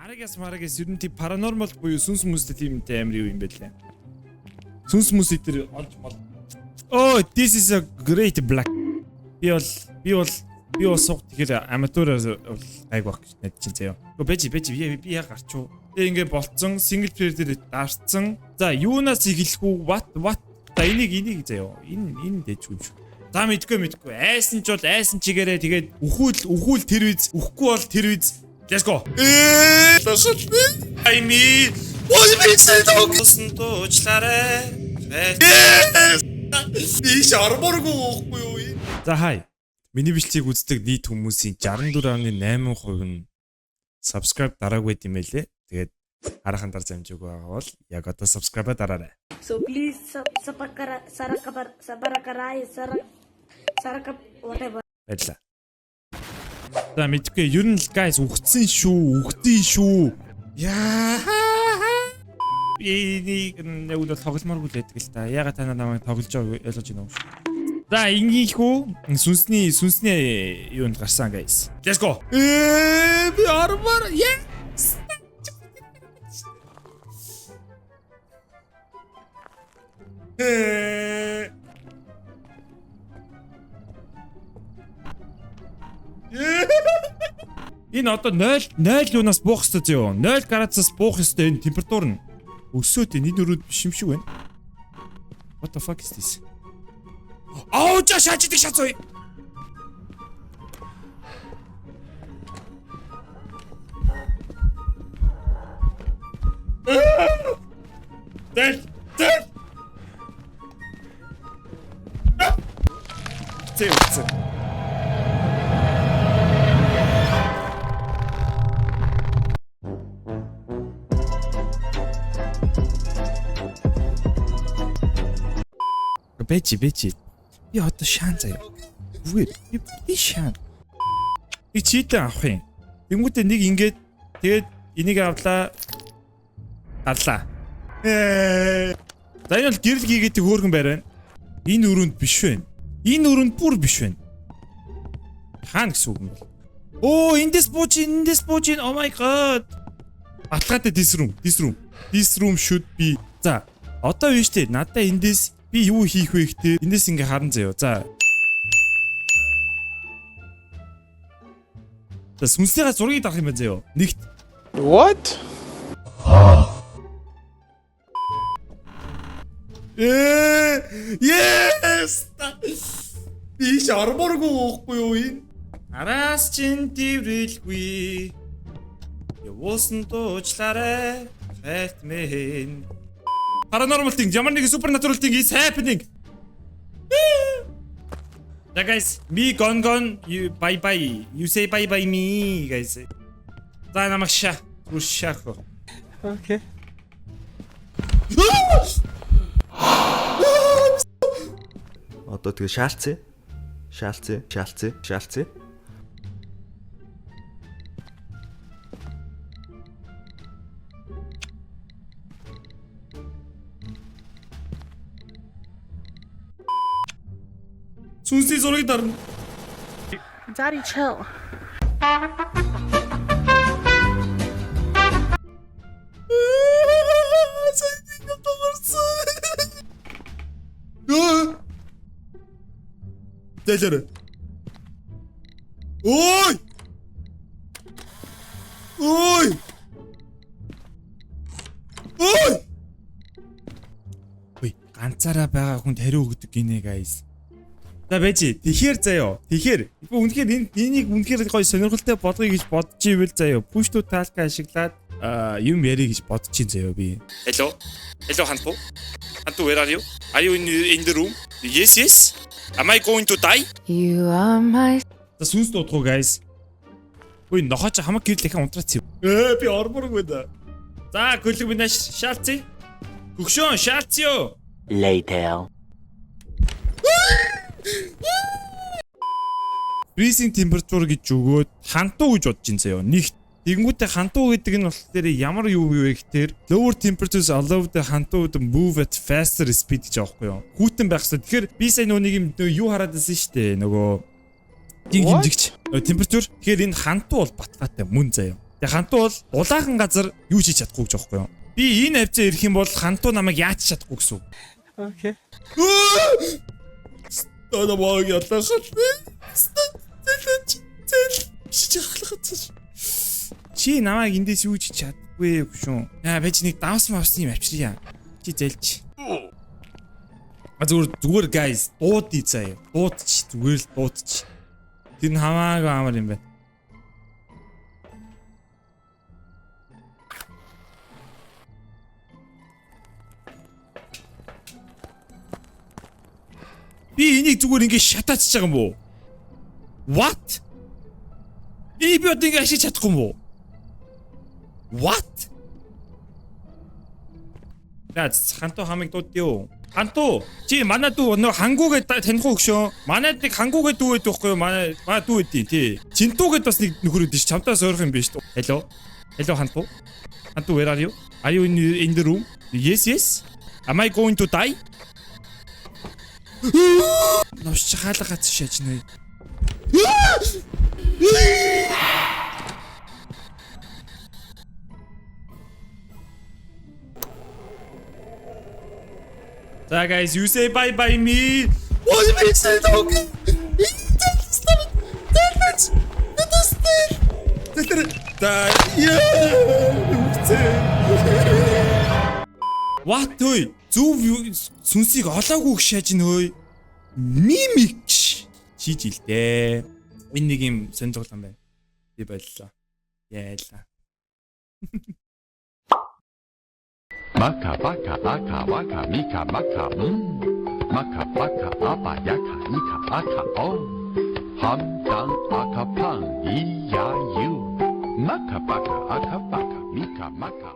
Марагас ер нь тийм паранормал буюу сүнс хүмүүстэй тиймтэй амир юу юм бэ лээ. Сүнс хүмүүс дээр олж мал. Oh, this is a great black. Би бол суух тэгэхээр аматураар гайг баг гэж найдаж чинь заяа. Гэхдээ би яа гарч уу. Тэгээ ингээ болцсон single player дээр дарцсан. За юунаас эхлэх үү? What? За энийг заяа. Энэ дэжгүй шүү. За мэдгүй. Айсан ч бол айсан чигээрээ тэгээд үхүүл тэр үз, үхэхгүй бол тэр үз. Let's go. I mean, what makes it okay? Дуучлаарай. Иш арморгүй уухгүй юу? За хай. Миний бичлэгийг үздэг нийт хүмүүсийн 64.8% нь subscribe дараагүй юм байлээ. Тэгээд хараахан дараа замжаагүй байгаа бол яг одоо subscribe дараарай. So please whatever. Баярлалаа. За мэдгүй ер нь guys үхсэн шүү. Яа. Энийг нэг удаа тогломооргүй л байдаг л та. Ягаад та намайг тоглож байгааг ойлгож байна уу? За ингэхүү сүнсний юунд гарсан guys. Let's go. Би армаар yes. Энэ одоо 0 юунаас буух ёстой зөө. 0 градусаас буух ёстой энэ температур нь. Өсөөд энэ өрөөд биш юм шиг байна. What the fuck is this? Oh, just шаачдаг шацгүй. Дэт. Тэвч. Бэчи. Би одоо шаан заяа. Үгүй би шаан. Би чийтэн авах юм. Тэнгүүтээ нэг ингээд тэгээд энийг авлаа. Гарлаа. За энэ бол гэрэл гигээдэг хөөргөн байраа. Энэ өрөөнд биш байна. Энэ өрөөнд бүр биш байна. Хаана гэсэн үг юм бол? Оо, эндээс бууж. Oh my god. Баталгаатай this room should be. За, одоо биш дээ. Надаа эндээс би юу хийх вэ гэхдээ эндээс ингээ харан заяа. За. Tas сүнслэгээ зургийг авах юм байна заяа. Нэгт. What? Yes! Иш арморгүй уухгүй юу энэ? Араас чин дэврэлгүй. Явуулсан дуучлаарай. Batman. Paranormal thing, ямар нэг supernatural thing is happening. Yeah guys, me gone, you bye. You say bye me guys. За намагша. Рушаахо. Okay. Одоо тэгээ шаалцъя. Сүнсний зургийг дарна. Daddy chill. Дэлэр. Ой! Ой, ганцаараа байгаа хүнд хариу өгдөг гинэ guys. За бэжи, тэгэхээр заяо. Тэгэхээр үнэхээр энийг үнэхээр гоё сонирхолтой болгоё гэж бодож ивэл заяо. Push to talk ашиглаад юм ярих гэж бодож ин заяо би. Hello Hantu, where are you? Are you in the room? Yes. Am I going to die? You are my. За сүнс дуудах уу guys? Ой нохооч хамаг гэрэл дахин унтраац юм. Би орморгүй да. За гөлөг минь шаалцъя. Хөгшөөн шаалцъё. Later. Freezing temperature гэж өгөөд хантуу гэж бодож ин заяа. Нэгт тэгэнгүүтээ хантуу гэдэг нь болохоор ямар юу вэ гэхээр lower temperatures allow the хантуу to move at faster speed гэж аахгүй юу. Хүүтэн байх хэрэгтэй. Тэгэхээр би сайн нэг юм юу хараад байсан шүү дээ. Нөгөө хэмжигч temperature. Тэгэхээр энэ хантуу бол батгаатай мөн заяа. Тэгээ хантуу бол улаахан газар юу хийж чадахгүй гэж байгаа юм. Би энэ хавцаа ирэх юм бол хантуу намайг яаж чадахгүй гэсэн үг. Okay. Стана баг яллах. Чи намайг эндээс юу ч чадахгүй гүшүүн. Яа бэж нэг давс мавс юм авчирья. Чи зэлж. Зүгээр guys дуудъя заяа. Дуудчих зүгээр л дуудчих. Тэр нь хамаагүй амар юм байна. Би энийг зүгээр ингэ шатаачж байгаа юм уу? What? Би одоо ингэ ашиж чадахгүй юм уу? What? That's хантуу хамиг дуудъя. Хантуу чи манай дүү нөө хангуугээ таних уу гшөө? Манайд нэг хангуугээ дүү байдаг байхгүй юу? Манай дүү байдیں۔ Тий. Жинтүүгээд бас нэг нөхөр өгдөө чи чамтаас ойрох юм биш үү? Hello. Hello хантуу. Хантуу where are you? Are you in the room? Yes, yes. Am I going to die? Новч хаалга гацсан шааж нэ. So guys, you say bye bye me. What makes it okay? What той? Зүв сүнсийг олоогүй шааж нөө. Мимикш чиж илдээ. Энэ нэг юм сонирхолтой байна. Би боллоо. Яалаа. Maka baka aka waka mika maka Maka baka apa yaka ika aka o Ham dan aka pan iya you Maka baka aka baka mika maka